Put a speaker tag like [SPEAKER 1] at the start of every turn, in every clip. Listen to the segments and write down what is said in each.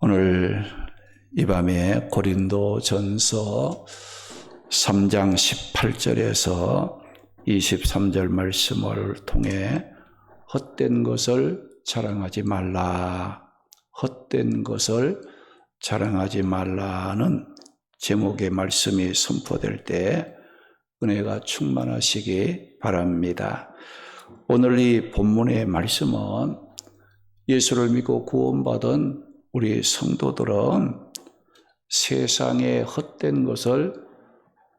[SPEAKER 1] 오늘 이 밤에 고린도전서 3장 18절에서 23절 말씀을 통해 헛된 것을 자랑하지 말라, 헛된 것을 자랑하지 말라는 제목의 말씀이 선포될 때 은혜가 충만하시기 바랍니다. 오늘 이 본문의 말씀은 예수를 믿고 구원받은 우리 성도들은 세상의 헛된 것을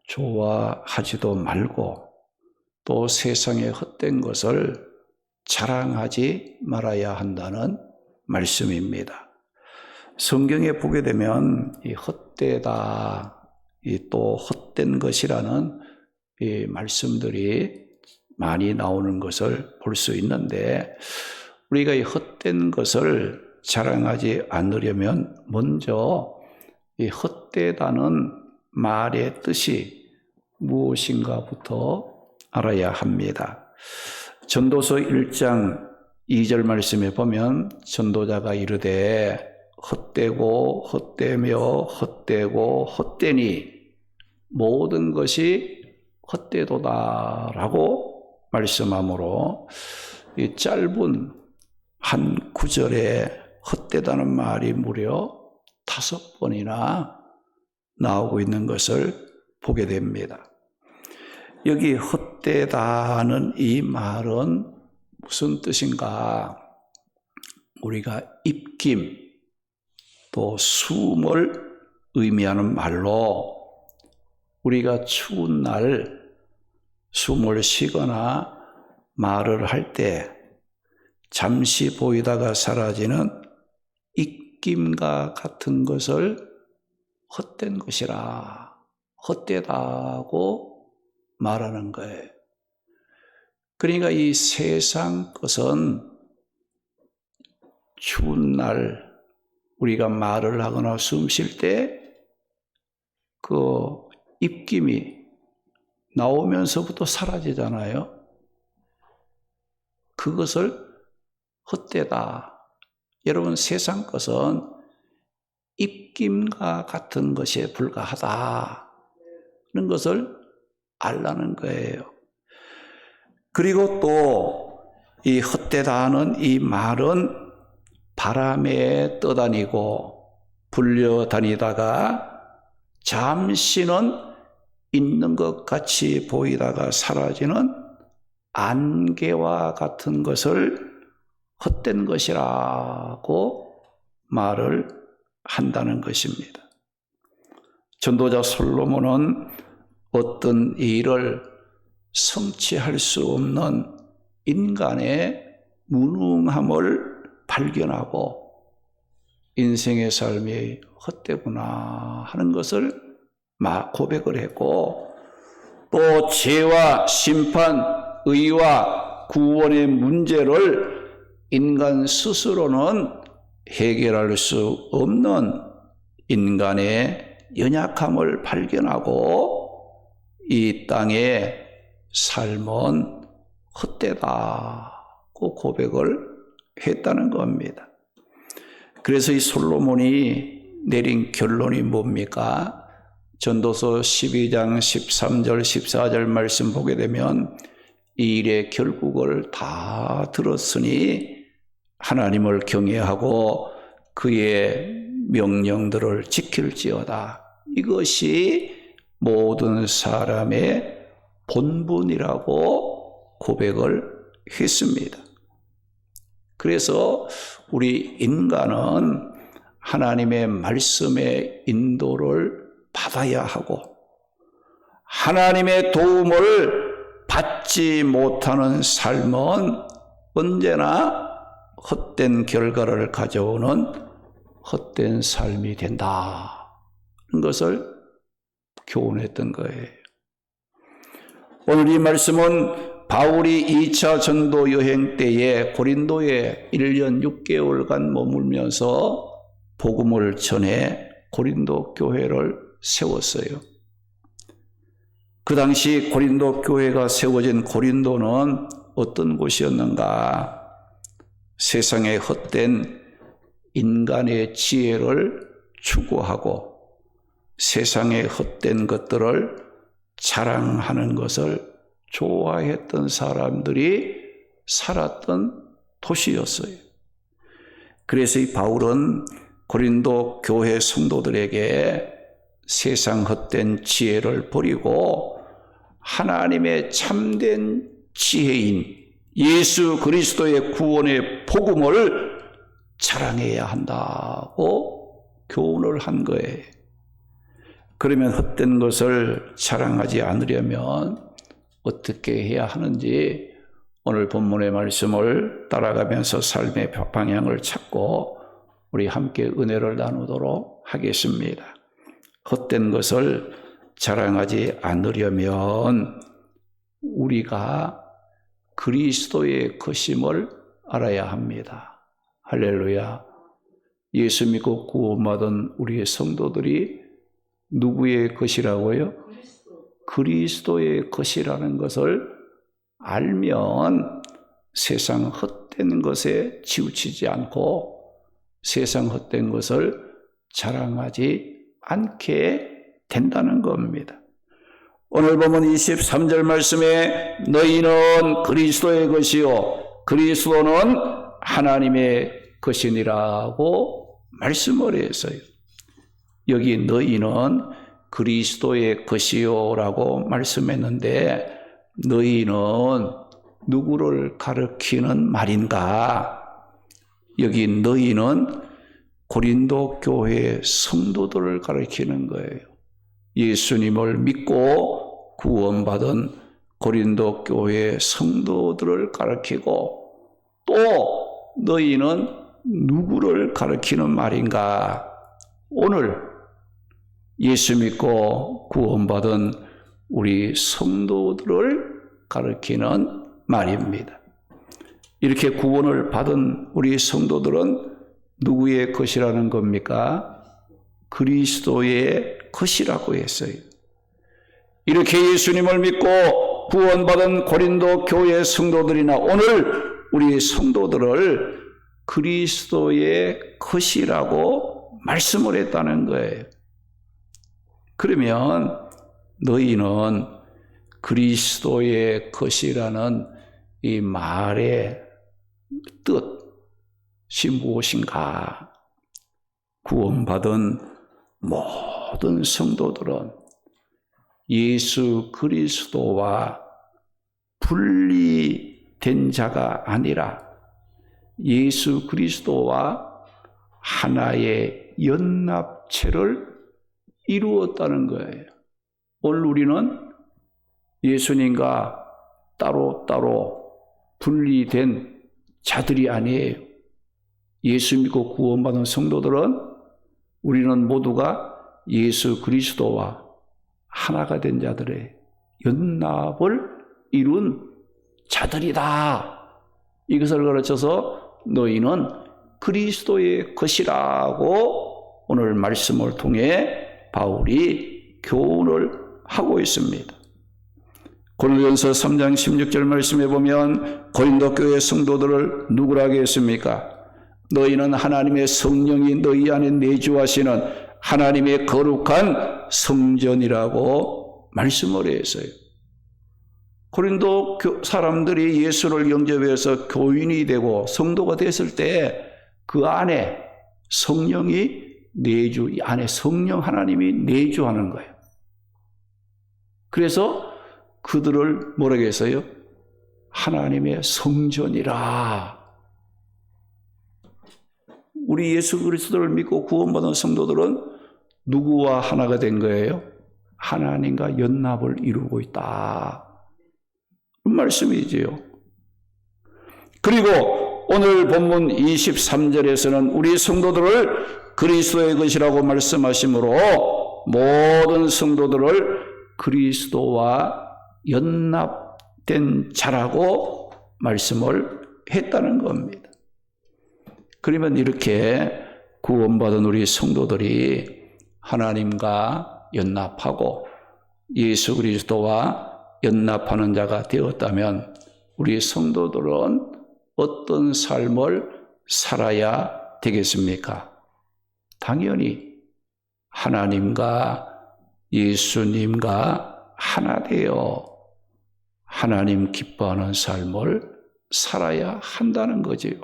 [SPEAKER 1] 좋아하지도 말고 또 세상의 헛된 것을 자랑하지 말아야 한다는 말씀입니다. 성경에 보게 되면 이 헛되다, 또 헛된 것이라는 이 말씀들이 많이 나오는 것을 볼 수 있는데, 우리가 이 헛된 것을 자랑하지 않으려면 먼저 이 헛되다는 말의 뜻이 무엇인가부터 알아야 합니다. 전도서 1장 2절 말씀에 보면 전도자가 이르되 헛되고 헛되며 헛되고 헛되니 모든 것이 헛되도다라고 말씀하므로 이 짧은 한 구절에 헛되다는 말이 무려 5번이나 나오고 있는 것을 보게 됩니다. 여기 헛되다는 이 말은 무슨 뜻인가? 우리가 입김, 또 숨을 의미하는 말로 우리가 추운 날 숨을 쉬거나 말을 할 때 잠시 보이다가 사라지는 입김과 같은 것을 헛된 것이라, 헛되다고 말하는 거예요. 그러니까 이 세상 것은 추운 날 우리가 말을 하거나 숨 쉴 때 그 입김이 나오면서부터 사라지잖아요. 그것을 헛되다. 여러분, 세상 것은 입김과 같은 것에 불과하다. 그런 것을 알라는 거예요. 그리고 또 이 헛되다는 이 말은 바람에 떠다니고 불려다니다가 잠시는 있는 것 같이 보이다가 사라지는 안개와 같은 것을 헛된 것이라고 말을 한다는 것입니다. 전도자 솔로몬은 어떤 일을 성취할 수 없는 인간의 무능함을 발견하고 인생의 삶이 헛되구나 하는 것을 고백을 했고, 또 죄와 심판, 의와 구원의 문제를 인간 스스로는 해결할 수 없는 인간의 연약함을 발견하고 이 땅의 삶은 헛되다고 고백을 했다는 겁니다. 그래서 이 솔로몬이 내린 결론이 뭡니까? 전도서 12장 13절 14절 말씀 보게 되면 이 일의 결국을 다 들었으니 하나님을 경외하고 그의 명령들을 지킬지어다. 이것이 모든 사람의 본분이라고 고백을 했습니다. 그래서 우리 인간은 하나님의 말씀의 인도를 받아야 하고, 하나님의 도움을 받지 못하는 삶은 언제나 헛된 결과를 가져오는 헛된 삶이 된다는 것을 교훈했던 거예요. 오늘 이 말씀은 바울이 2차 전도 여행 때에 고린도에 1년 6개월간 머물면서 복음을 전해 고린도 교회를 세웠어요. 그 당시 고린도 교회가 세워진 고린도는 어떤 곳이었는가? 세상의 헛된 인간의 지혜를 추구하고 세상의 헛된 것들을 자랑하는 것을 좋아했던 사람들이 살았던 도시였어요. 그래서 이 바울은 고린도 교회 성도들에게 세상 헛된 지혜를 버리고 하나님의 참된 지혜인 예수 그리스도의 구원의 복음을 자랑해야 한다고 교훈을 한 거예요. 그러면 헛된 것을 자랑하지 않으려면 어떻게 해야 하는지 오늘 본문의 말씀을 따라가면서 삶의 방향을 찾고 우리 함께 은혜를 나누도록 하겠습니다. 헛된 것을 자랑하지 않으려면 우리가 그리스도의 것임을 알아야 합니다. 할렐루야. 예수 믿고 구원받은 우리의 성도들이 누구의 것이라고요? 그리스도의 것이라는 것을 알면 세상 헛된 것에 치우치지 않고 세상 헛된 것을 자랑하지 않게 된다는 겁니다. 오늘 보면 23절 말씀에 너희는 그리스도의 것이요 그리스도는 하나님의 것이니라고 말씀을 했어요. 여기 너희는 그리스도의 것이요라고 말씀했는데 너희는 누구를 가리키는 말인가? 여기 너희는 고린도 교회 성도들을 가리키는 거예요. 예수님을 믿고 구원받은 고린도 교회 성도들을 가리키고 또 너희는 누구를 가리키는 말인가? 오늘 예수 믿고 구원받은 우리 성도들을 가리키는 말입니다. 이렇게 구원을 받은 우리 성도들은 누구의 것이라는 겁니까? 그리스도의 것이라고 했어요. 이렇게 예수님을 믿고 구원받은 고린도 교회 성도들이나 오늘 우리 성도들을 그리스도의 것이라고 말씀을 했다는 거예요. 그러면 너희는 그리스도의 것이라는 이 말의 뜻이 무엇인가? 구원받은 모든 성도들은 예수 그리스도와 분리된 자가 아니라 예수 그리스도와 하나의 연합체를 이루었다는 거예요. 오늘 우리는 예수님과 따로 분리된 자들이 아니에요. 예수 믿고 구원받은 성도들은 우리는 모두가 예수 그리스도와 하나가 된 자들의 연합을 이룬 자들이다. 이것을 가르쳐서 너희는 그리스도의 것이라고 오늘 말씀을 통해 바울이 교훈을 하고 있습니다. 고린도전서 3장 16절 말씀에 보면 고린도 교회 성도들을 누구라고 했습니까? 너희는 하나님의 성령이 너희 안에 내주하시는 하나님의 거룩한 성전이라고 말씀을 했어요. 고린도 사람들이 예수를 영접해서 교인이 되고 성도가 됐을 때 그 안에 성령이 이 안에 성령 하나님이 내주하는 거예요. 그래서 그들을 뭐라고 했어요? 하나님의 성전이라. 우리 예수 그리스도를 믿고 구원받은 성도들은 누구와 하나가 된 거예요? 하나님과 연합을 이루고 있다. 그런 말씀이지요. 그리고 오늘 본문 23절에서는 우리 성도들을 그리스도의 것이라고 말씀하시므로 모든 성도들을 그리스도와 연합된 자라고 말씀을 했다는 겁니다. 그러면 이렇게 구원받은 우리 성도들이 하나님과 연합하고 예수 그리스도와 연합하는 자가 되었다면 우리 성도들은 어떤 삶을 살아야 되겠습니까? 당연히 하나님과 예수님과 하나 되어 하나님 기뻐하는 삶을 살아야 한다는 거지요.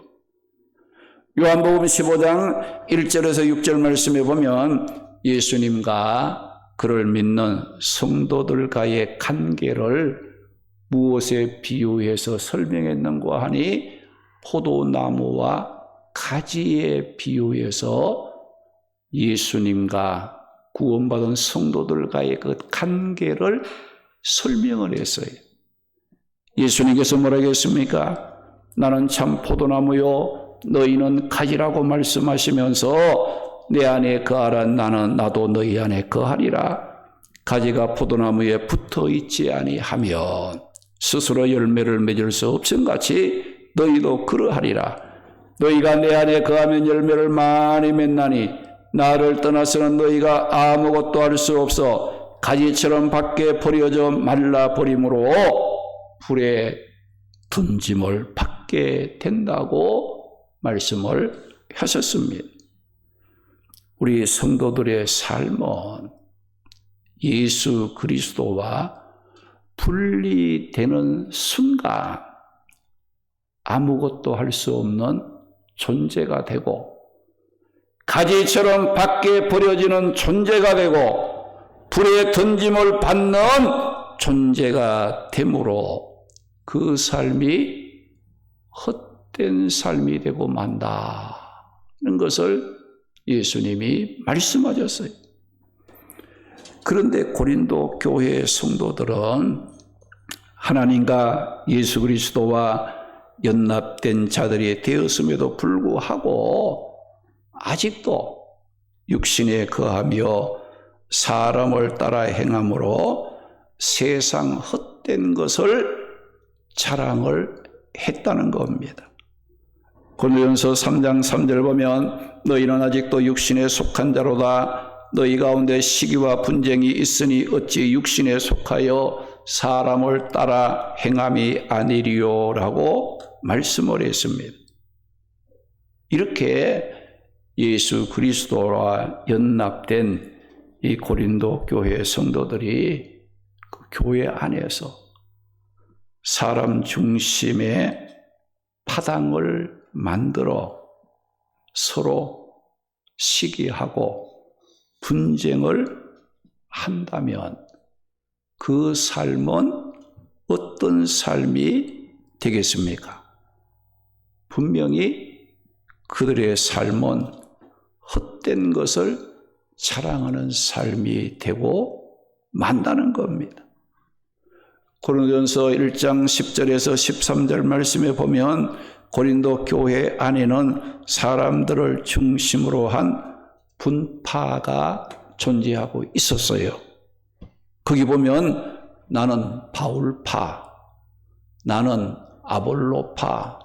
[SPEAKER 1] 요한복음 15장 1절에서 6절 말씀에 보면 예수님과 그를 믿는 성도들과의 관계를 무엇에 비유해서 설명했는가 하니 포도나무와 가지에 비유해서 예수님과 구원받은 성도들과의 그 관계를 설명을 했어요. 예수님께서 뭐라고 했습니까? 나는 참 포도나무요 너희는 가지라고 말씀하시면서 내 안에 거하라 나도 너희 안에 거하리라. 가지가 포도나무에 붙어 있지 아니하면 스스로 열매를 맺을 수 없음같이 너희도 그러하리라. 너희가 내 안에 거하면 열매를 많이 맺나니 나를 떠나서는 너희가 아무것도 할 수 없어 가지처럼 밖에 버려져 말라버림으로 불에 던짐을 받게 된다고 말씀을 하셨습니다. 우리 성도들의 삶은 예수 그리스도와 분리되는 순간 아무것도 할 수 없는 존재가 되고 가지처럼 밖에 버려지는 존재가 되고 불에 던짐을 받는 존재가 되므로 그 삶이 헛된 삶이 되고 만다는 것을 예수님이 말씀하셨어요. 그런데 고린도 교회의 성도들은 하나님과 예수 그리스도와 연합된 자들이 되었음에도 불구하고 아직도 육신에 거하며 사람을 따라 행함으로 세상 헛된 것을 자랑을 했다는 겁니다. 고린도전서 3장 3절 보면 너희는 아직도 육신에 속한 자로다. 너희 가운데 시기와 분쟁이 있으니 어찌 육신에 속하여 사람을 따라 행함이 아니리요라고 말씀을 했습니다. 이렇게 예수 그리스도와 연합된 이 고린도 교회 성도들이 그 교회 안에서 사람 중심의 파당을 만들어 서로 시기하고 분쟁을 한다면 그 삶은 어떤 삶이 되겠습니까? 분명히 그들의 삶은 헛된 것을 자랑하는 삶이 되고 만다는 겁니다. 고린도전서 1장 10절에서 13절 말씀에 보면 고린도 교회 안에는 사람들을 중심으로 한 분파가 존재하고 있었어요. 거기 보면 나는 바울파, 나는 아볼로파,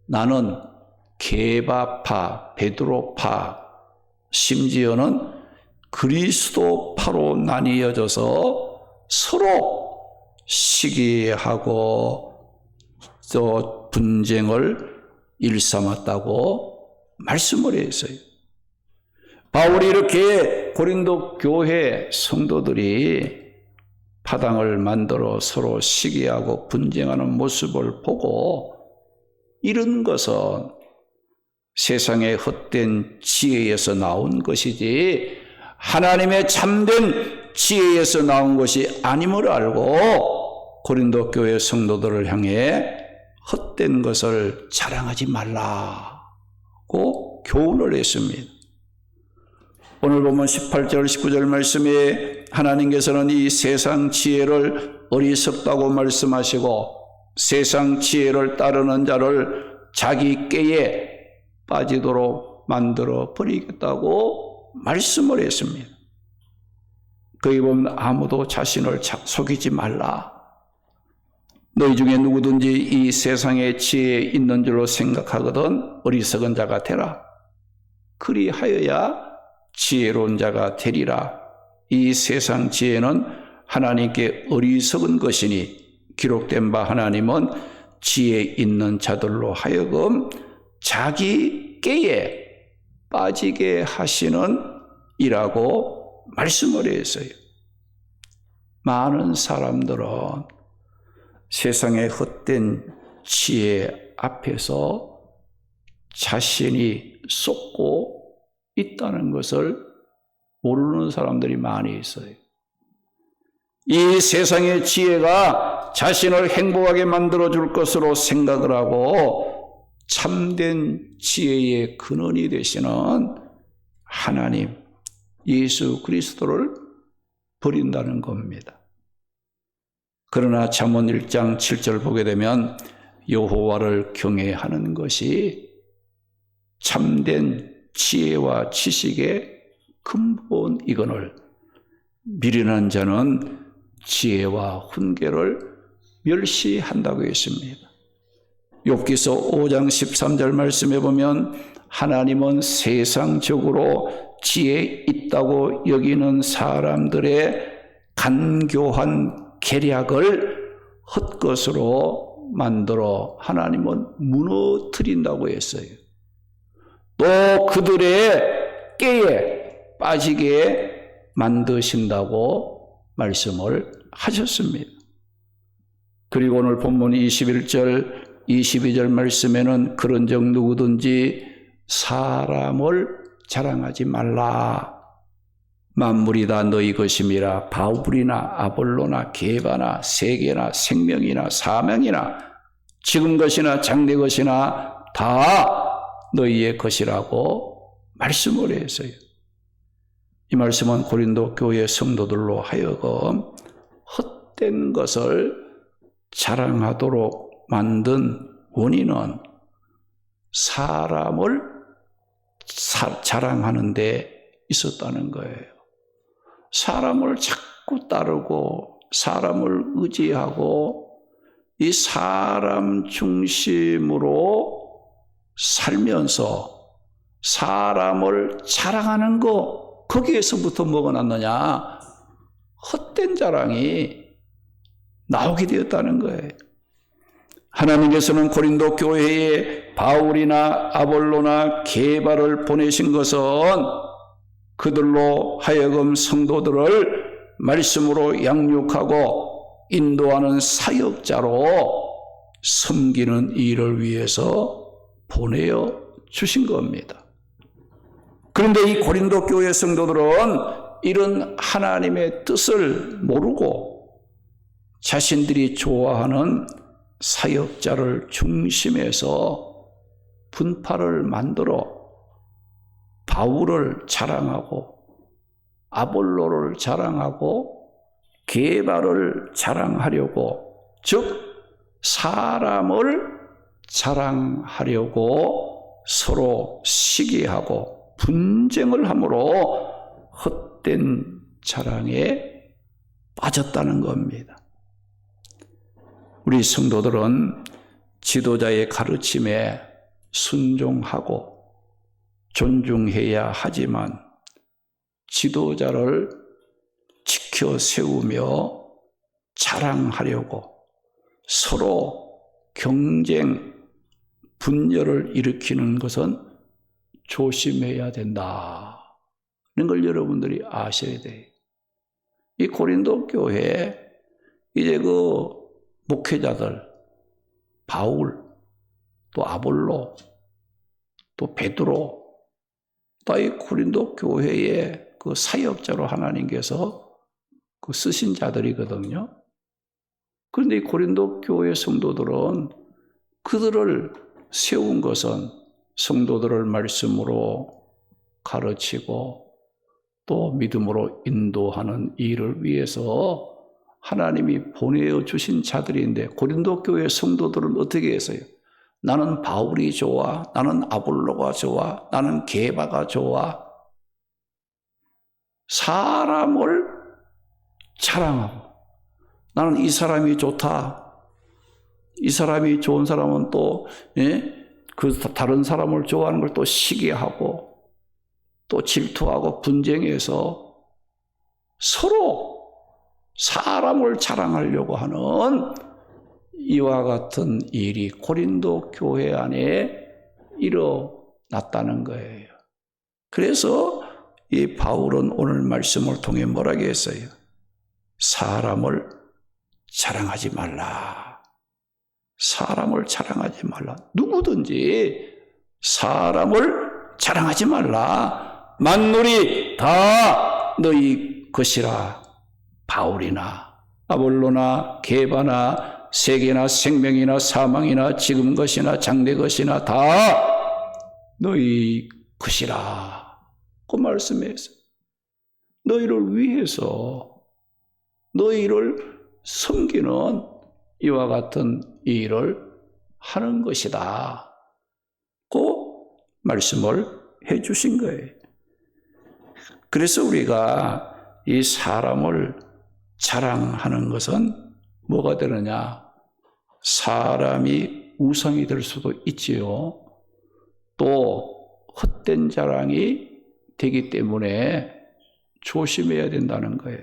[SPEAKER 1] 나는 게바파, 베드로파, 심지어는 그리스도파로 나뉘어져서 서로 시기하고 또 분쟁을 일삼았다고 말씀을 했어요. 바울이 이렇게 고린도 교회 성도들이 파당을 만들어 서로 시기하고 분쟁하는 모습을 보고 이런 것은 세상의 헛된 지혜에서 나온 것이지 하나님의 참된 지혜에서 나온 것이 아님을 알고 고린도 교회 성도들을 향해 헛된 것을 자랑하지 말라고 교훈을 했습니다. 오늘 보면 18절 19절 말씀에 하나님께서는 이 세상 지혜를 어리석다고 말씀하시고 세상 지혜를 따르는 자를 자기 깨에 빠지도록 만들어 버리겠다고 말씀을 했습니다. 거기 보면 아무도 자신을 속이지 말라. 너희 중에 누구든지 이 세상의 지혜에 있는 줄로 생각하거든 어리석은 자가 되라. 그리하여야 지혜로운 자가 되리라. 이 세상 지혜는 하나님께 어리석은 것이니 기록된 바 하나님은 지혜 있는 자들로 하여금 자기 깨에 빠지게 하시는 이라고 말씀을 했어요. 많은 사람들은 세상의 헛된 지혜 앞에서 자신이 쏟고 있다는 것을 모르는 사람들이 많이 있어요. 이 세상의 지혜가 자신을 행복하게 만들어줄 것으로 생각을 하고 참된 지혜의 근원이 되시는 하나님, 예수 그리스도를 버린다는 겁니다. 그러나 잠언 1장 7절 보게 되면 여호와를 경외하는 것이 참된 지혜와 지식의 근본이거늘 미련한 자는 지혜와 훈계를 멸시한다고 했습니다. 욥기서 5장 13절 말씀에 보면 하나님은 세상적으로 지혜 있다고 여기는 사람들의 간교한 계략을 헛것으로 만들어 하나님은 무너뜨린다고 했어요. 또 그들의 깨에 빠지게 만드신다고 말씀을 하셨습니다. 그리고 오늘 본문 21절, 22절 말씀에는 그런즉 누구든지 사람을 자랑하지 말라. 만물이 다 너희 것임이라. 바울이나 아볼로나 게바나 세계나 생명이나 사명이나 지금 것이나 장래 것이나 다 너희의 것이라고 말씀을 했어요. 이 말씀은 고린도 교회 성도들로 하여금 헛된 것을 자랑하도록 만든 원인은 사람을 자랑하는 데 있었다는 거예요. 사람을 자꾸 따르고 사람을 의지하고 이 사람 중심으로 살면서 사람을 자랑하는 거, 거기에서부터 뭐가 났느냐? 헛된 자랑이 나오게 되었다는 거예요. 하나님께서는 고린도 교회에 바울이나 아볼로나 게바를 보내신 것은 그들로 하여금 성도들을 말씀으로 양육하고 인도하는 사역자로 섬기는 일을 위해서 보내어 주신 겁니다. 그런데 이 고린도 교회 성도들은 이런 하나님의 뜻을 모르고 자신들이 좋아하는 사역자를 중심해서 분파를 만들어 바울을 자랑하고 아볼로를 자랑하고 게바를 자랑하려고, 즉 사람을 자랑하려고 서로 시기하고 분쟁을 함으로 헛된 자랑에 빠졌다는 겁니다. 우리 성도들은 지도자의 가르침에 순종하고 존중해야 하지만 지도자를 지켜 세우며 자랑하려고 서로 경쟁, 분열을 일으키는 것은 조심해야 된다는 걸 여러분들이 아셔야 돼요. 이 고린도 교회에 이제 그 목회자들, 바울, 또 아볼로, 또 베드로, 또 이 고린도 교회의 그 사역자로 하나님께서 그 쓰신 자들이거든요. 그런데 이 고린도 교회 성도들은 그들을 세운 것은 성도들을 말씀으로 가르치고 또 믿음으로 인도하는 일을 위해서 하나님이 보내어 주신 자들인데, 고린도 교회 성도들은 어떻게 했어요? 나는 바울이 좋아, 나는 아볼로가 좋아, 나는 게바가 좋아. 사람을 자랑하고 나는 이 사람이 좋다. 이 사람이 좋은 사람은 또 그 다른 사람을 좋아하는 걸 또 시기하고 또 질투하고 분쟁해서 서로 사람을 자랑하려고 하는 이와 같은 일이 고린도 교회 안에 일어났다는 거예요. 그래서 이 바울은 오늘 말씀을 통해 뭐라고 했어요? 사람을 자랑하지 말라. 사람을 자랑하지 말라. 누구든지 사람을 자랑하지 말라. 만물이 다 너희 것이라. 바울이나 아볼로나 게바나 세계나 생명이나 사망이나 지금 것이나 장래 것이나 다 너희 것이라. 그 말씀에서 너희를 위해서 너희를 섬기는 이와 같은 일을 하는 것이다. 그 말씀을 해 주신 거예요. 그래서 우리가 이 사람을 자랑하는 것은 뭐가 되느냐? 사람이 우상이 될 수도 있지요. 또 헛된 자랑이 되기 때문에 조심해야 된다는 거예요.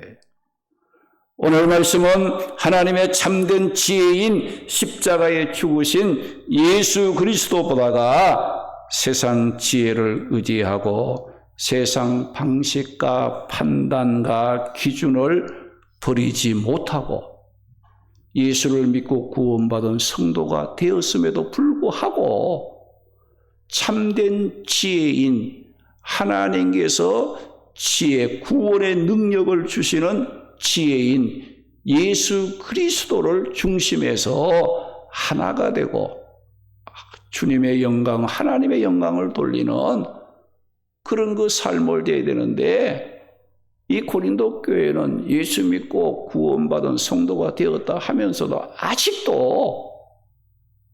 [SPEAKER 1] 오늘 말씀은 하나님의 참된 지혜인 십자가에 죽으신 예수 그리스도보다가 세상 지혜를 의지하고 세상 방식과 판단과 기준을 버리지 못하고 예수를 믿고 구원받은 성도가 되었음에도 불구하고 참된 지혜인 하나님께서 지혜, 구원의 능력을 주시는 지혜인 예수 그리스도를 중심해서 하나가 되고 주님의 영광, 하나님의 영광을 돌리는 그런 그 삶을 돼야 되는데 이 고린도 교회는 예수 믿고 구원받은 성도가 되었다 하면서도 아직도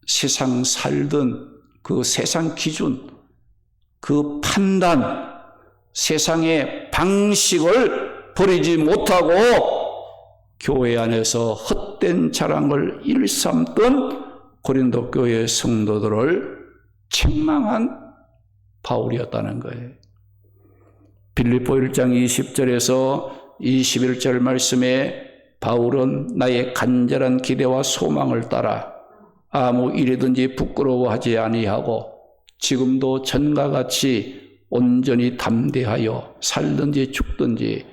[SPEAKER 1] 세상 살던 그 세상 기준, 그 판단, 세상의 방식을 버리지 못하고 교회 안에서 헛된 자랑을 일삼던 고린도 교회 성도들을 책망한 바울이었다는 거예요. 빌립보 1장 20절에서 21절 말씀에 바울은 나의 간절한 기대와 소망을 따라 아무 일이든지 부끄러워하지 아니하고 지금도 전과 같이 온전히 담대하여 살든지 죽든지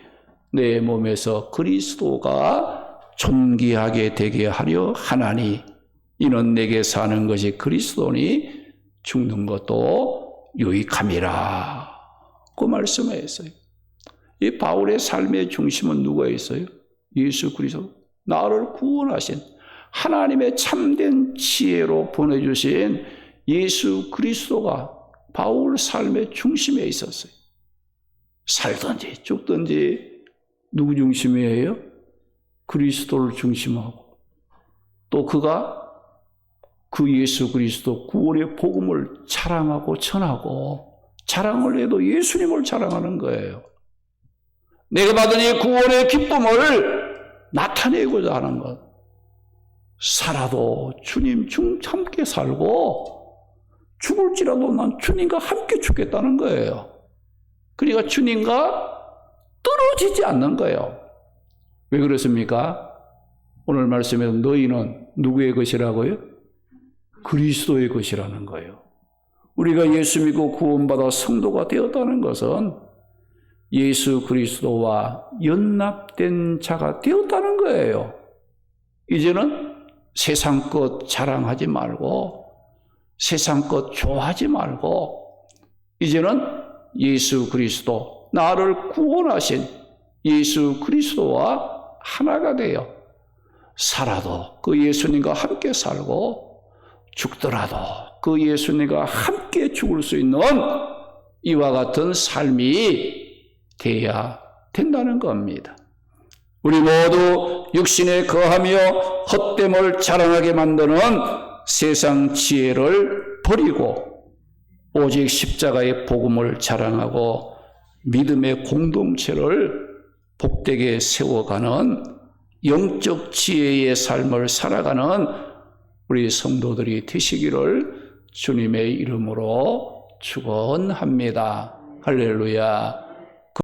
[SPEAKER 1] 내 몸에서 그리스도가 존귀하게 되게 하려 하나니 이는 내게 사는 것이 그리스도니 죽는 것도 유익함이라. 그 말씀에 있어요. 이 바울의 삶의 중심은 누가 있어요? 예수 그리스도. 나를 구원하신 하나님의 참된 지혜로 보내주신 예수 그리스도가 바울 삶의 중심에 있었어요. 살든지 죽든지 누구 중심이에요? 그리스도를 중심하고 또 그가 그 예수 그리스도 구원의 복음을 자랑하고 전하고 자랑을 해도 예수님을 자랑하는 거예요. 내가 받은 이 구원의 기쁨을 나타내고자 하는 것. 살아도 주님 함께 살고 죽을지라도 난 주님과 함께 죽겠다는 거예요. 그러니까 주님과 떨어지지 않는 거예요. 왜 그렇습니까? 오늘 말씀에서 너희는 누구의 것이라고요? 그리스도의 것이라는 거예요. 우리가 예수 믿고 구원받아 성도가 되었다는 것은 예수 그리스도와 연합된 자가 되었다는 거예요. 이제는 세상 것 자랑하지 말고 세상 것 좋아하지 말고 이제는 예수 그리스도, 나를 구원하신 예수 그리스도와 하나가 되어 살아도 그 예수님과 함께 살고 죽더라도 그 예수님과 함께 죽을 수 있는 이와 같은 삶이 돼야 된다는 겁니다. 우리 모두 육신에 거하며 헛됨을 자랑하게 만드는 세상 지혜를 버리고 오직 십자가의 복음을 자랑하고 믿음의 공동체를 복되게 세워가는 영적 지혜의 삶을 살아가는 우리 성도들이 되시기를 주님의 이름으로 축원합니다. 할렐루야.